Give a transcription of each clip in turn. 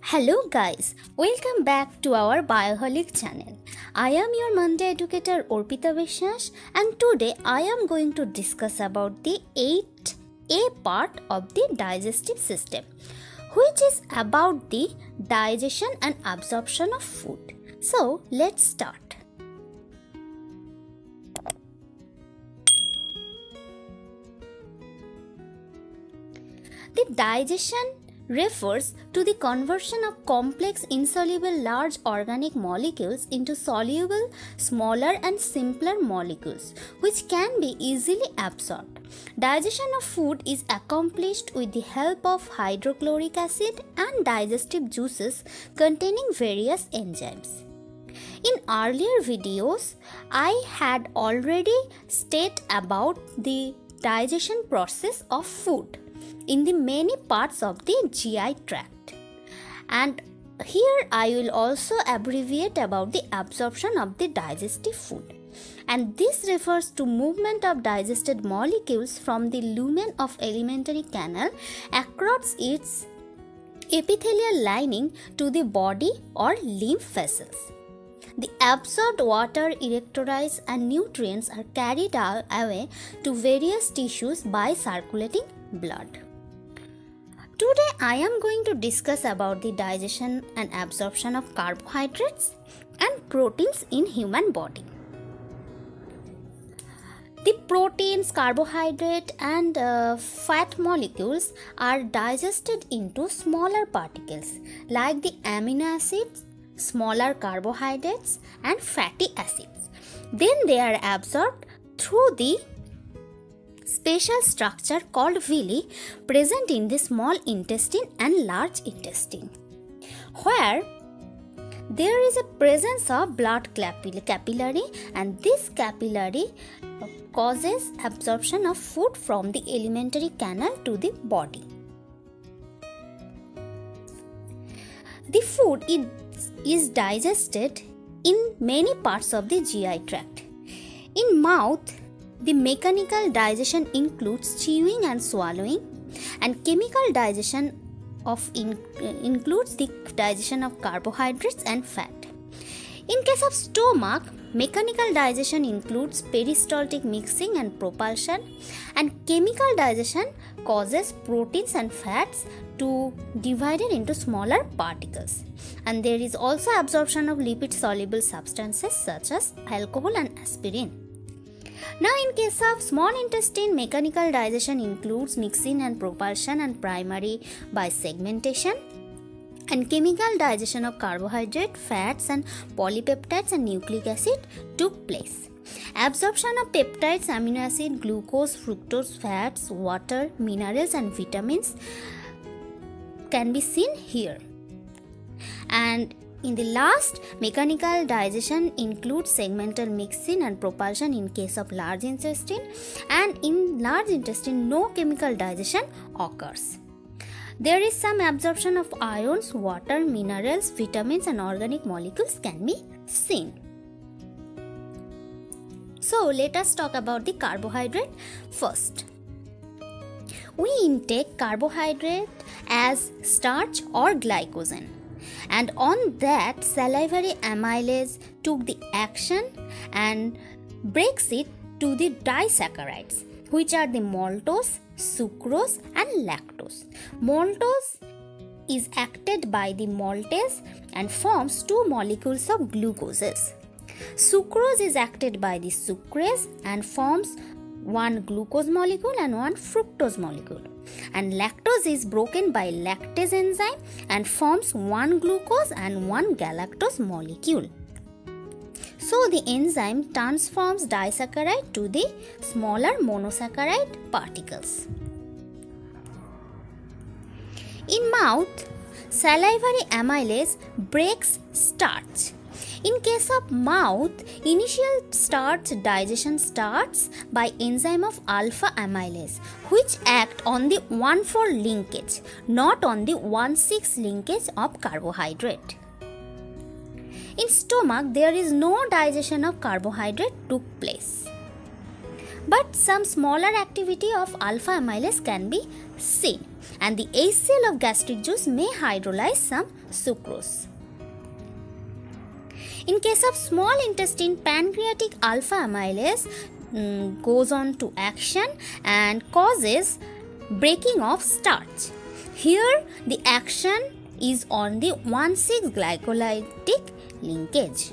Hello guys, welcome back to our Bioholic channel. I am your Monday educator Orpita Vishwas, and today I am going to discuss about the 8A part of the digestive system, which is about the digestion and absorption of food. So let's start. The digestion refers to the conversion of complex insoluble large organic molecules into soluble smaller and simpler molecules which can be easily absorbed. Digestion of food is accomplished with the help of hydrochloric acid and digestive juices containing various enzymes. In earlier videos, I had already stated about the digestion process of food in the many parts of the GI tract, and here I will also abbreviate about the absorption of the digestive food, and this refers to movement of digested molecules from the lumen of alimentary canal across its epithelial lining to the body or lymph vessels. The absorbed water, electrolytes and nutrients are carried away to various tissues by circulating blood. Today I am going to discuss about the digestion and absorption of carbohydrates and proteins in human body. The proteins, carbohydrate and fat molecules are digested into smaller particles like the amino acids, smaller carbohydrates and fatty acids. Then they are absorbed through the special structure called villi present in the small intestine and large intestine, where there is a presence of blood capillary, and this capillary causes absorption of food from the alimentary canal to the body. The food is digested in many parts of the GI tract. In mouth, the mechanical digestion includes chewing and swallowing, and chemical digestion includes the digestion of carbohydrates and fat. In case of stomach, mechanical digestion includes peristaltic mixing and propulsion, and chemical digestion causes proteins and fats to divide into smaller particles. And there is also absorption of lipid soluble substances such as alcohol and aspirin. Now, in case of small intestine, mechanical digestion includes mixing and propulsion and primary by segmentation, and chemical digestion of carbohydrate, fats and polypeptides and nucleic acid took place. Absorption of peptides, amino acid, glucose, fructose, fats, water, minerals and vitamins can be seen here. And in the last, mechanical digestion includes segmental mixing and propulsion in case of large intestine, and in large intestine no chemical digestion occurs. There is some absorption of ions, water, minerals, vitamins and organic molecules can be seen. So let us talk about the carbohydrate first. We intake carbohydrate as starch or glycogen, and on that salivary amylase took the action and breaks it to the disaccharides, which are the maltose, sucrose and lactose. Maltose is acted by the maltase and forms two molecules of glucoses. Sucrose is acted by the sucrase and forms one glucose molecule and one fructose molecule. And lactose is broken by lactase enzyme and forms one glucose and one galactose molecule. So the enzyme transforms disaccharide to the smaller monosaccharide particles. In mouth, salivary amylase breaks starch. In case of mouth, initial starch digestion starts by enzyme of alpha amylase, which act on the 1,4 linkage, not on the 1,6 linkage of carbohydrate. In stomach, there is no digestion of carbohydrate took place. but some smaller activity of alpha amylase can be seen, and the HCl of gastric juice may hydrolyze some sucrose. In case of small intestine, pancreatic alpha amylase goes on to action and causes breaking of starch. Here the action is on the 1,6-glycolytic linkage.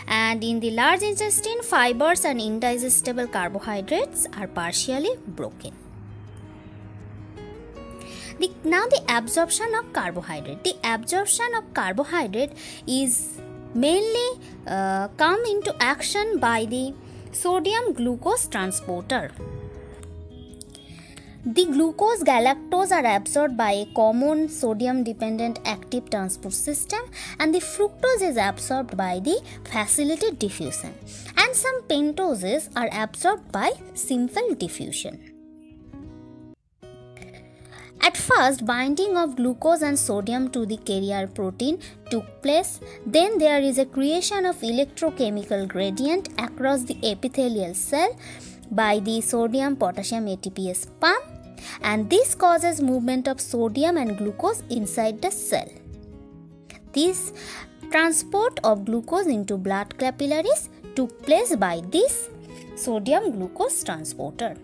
And in the large intestine, fibers and indigestible carbohydrates are partially broken. Now the absorption of carbohydrate. The absorption of carbohydrate is mainly come into action by the sodium glucose transporter. The glucose galactose are absorbed by a common sodium dependent active transport system, and the fructose is absorbed by the facilitated diffusion, and some pentoses are absorbed by simple diffusion. At first, binding of glucose and sodium to the carrier protein took place. Then there is a creation of electrochemical gradient across the epithelial cell by the sodium-potassium ATPase pump, and this causes movement of sodium and glucose inside the cell. This transport of glucose into blood capillaries took place by this sodium-glucose transporter.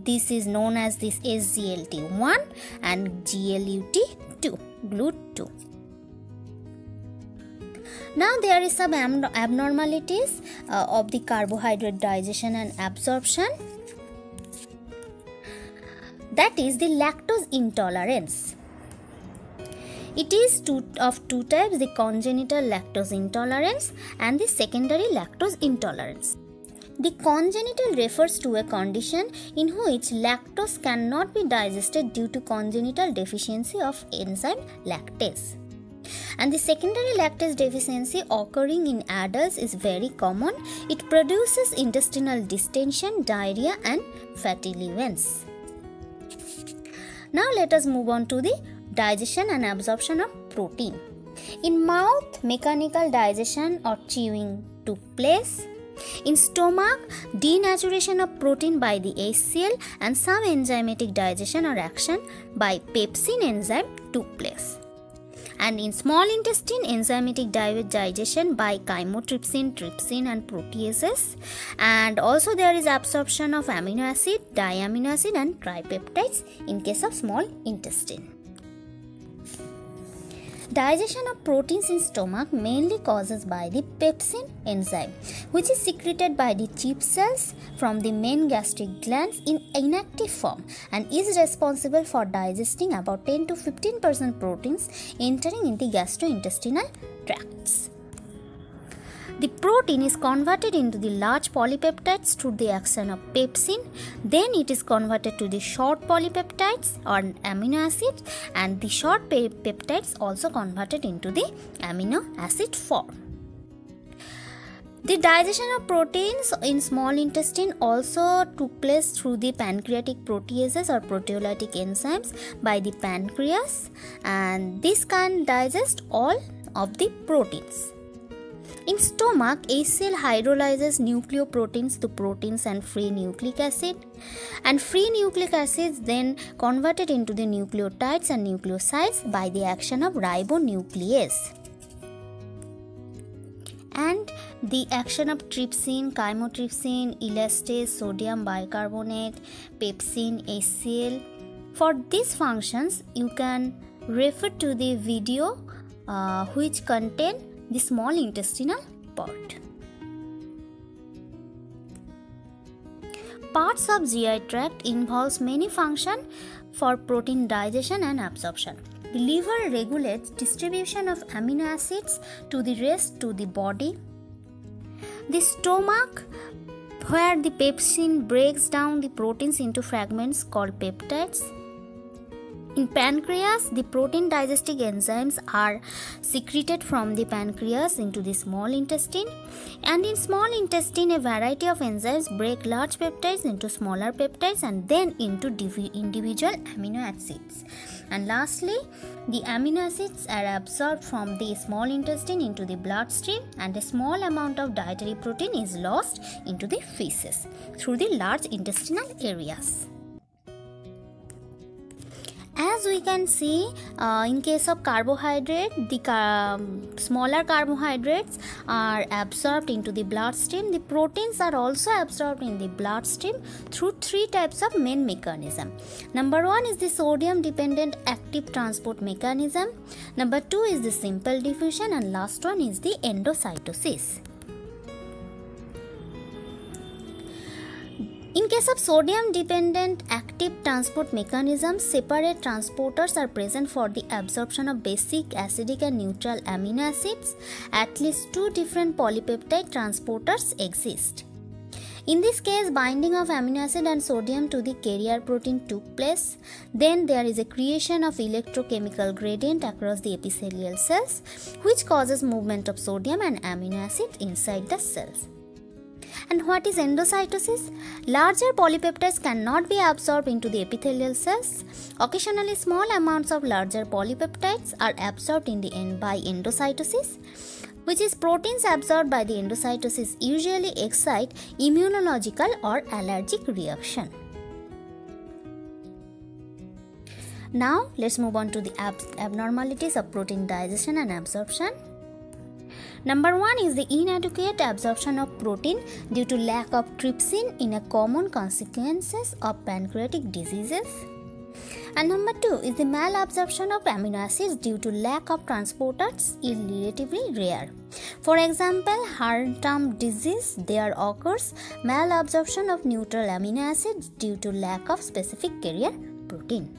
This is known as this SGLT1 and GLUT2, GLUT2. Now there is some abnormalities of the carbohydrate digestion and absorption. That is the lactose intolerance. It is of two types, the congenital lactose intolerance and the secondary lactose intolerance. The congenital refers to a condition in which lactose cannot be digested due to congenital deficiency of enzyme lactase. And the secondary lactase deficiency occurring in adults is very common. It produces intestinal distension, diarrhea and fatty events. Now let us move on to the digestion and absorption of protein. In mouth, mechanical digestion or chewing took place. In stomach, denaturation of protein by the HCl and some enzymatic digestion or action by pepsin enzyme took place. And in small intestine, enzymatic digestion by chymotrypsin, trypsin and proteases. And also there is absorption of amino acid, diamino acid and tripeptides in case of small intestine. Digestion of proteins in stomach mainly causes by the pepsin enzyme, which is secreted by the chief cells from the main gastric glands in inactive form and is responsible for digesting about 10 to 15% proteins entering in the gastrointestinal tracts. The protein is converted into the large polypeptides through the action of pepsin. Then it is converted to the short polypeptides or amino acids, and the short peptides also converted into the amino acid form. The digestion of proteins in small intestine also took place through the pancreatic proteases or proteolytic enzymes by the pancreas, and this can digest all of the proteins. In stomach, HCl hydrolyzes nucleoproteins to proteins and free nucleic acid, and free nucleic acids then converted into the nucleotides and nucleosides by the action of ribonuclease. And the action of trypsin, chymotrypsin, elastase, sodium bicarbonate, pepsin, HCl. For these functions, you can refer to the video which contain the small intestinal part. Parts of GI tract involves many functions for protein digestion and absorption. The liver regulates distribution of amino acids to the rest to the body. The stomach, where the pepsin breaks down the proteins into fragments called peptides. In pancreas, the protein digesting enzymes are secreted from the pancreas into the small intestine, and in small intestine a variety of enzymes break large peptides into smaller peptides and then into individual amino acids. And lastly, the amino acids are absorbed from the small intestine into the bloodstream, and a small amount of dietary protein is lost into the feces through the large intestinal areas. As we can see, in case of carbohydrate, the smaller carbohydrates are absorbed into the bloodstream. The proteins are also absorbed in the bloodstream through three types of main mechanism. Number one is the sodium dependent active transport mechanism. Number two is the simple diffusion, and last one is the endocytosis. In case of sodium dependent active transport mechanisms, separate transporters are present for the absorption of basic, acidic and neutral amino acids. At least two different polypeptide transporters exist. In this case, binding of amino acid and sodium to the carrier protein took place. Then there is a creation of electrochemical gradient across the epithelial cells, which causes movement of sodium and amino acids inside the cells. And what is endocytosis? Larger polypeptides cannot be absorbed into the epithelial cells. Occasionally, small amounts of larger polypeptides are absorbed by endocytosis, which is proteins absorbed by the endocytosis usually excite immunological or allergic reaction. Now, let's move on to the abnormalities of protein digestion and absorption. Number one is the inadequate absorption of protein due to lack of trypsin in a common consequences of pancreatic diseases. And number two is the malabsorption of amino acids due to lack of transporters is relatively rare. For example, Harntam disease, there occurs malabsorption of neutral amino acids due to lack of specific carrier protein.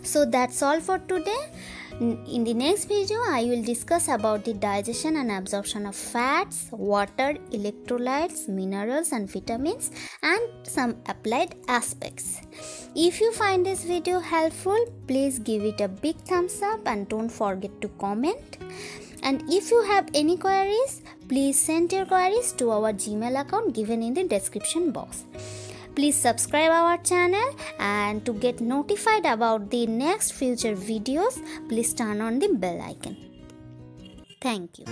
So that's all for today. In the next video, I will discuss about the digestion and absorption of fats, water, electrolytes, minerals and vitamins, and some applied aspects. If you find this video helpful, please give it a big thumbs up and don't forget to comment. And if you have any queries, please send your queries to our Gmail account given in the description box. Please subscribe our channel, and to get notified about the next future videos, please turn on the bell icon. Thank you.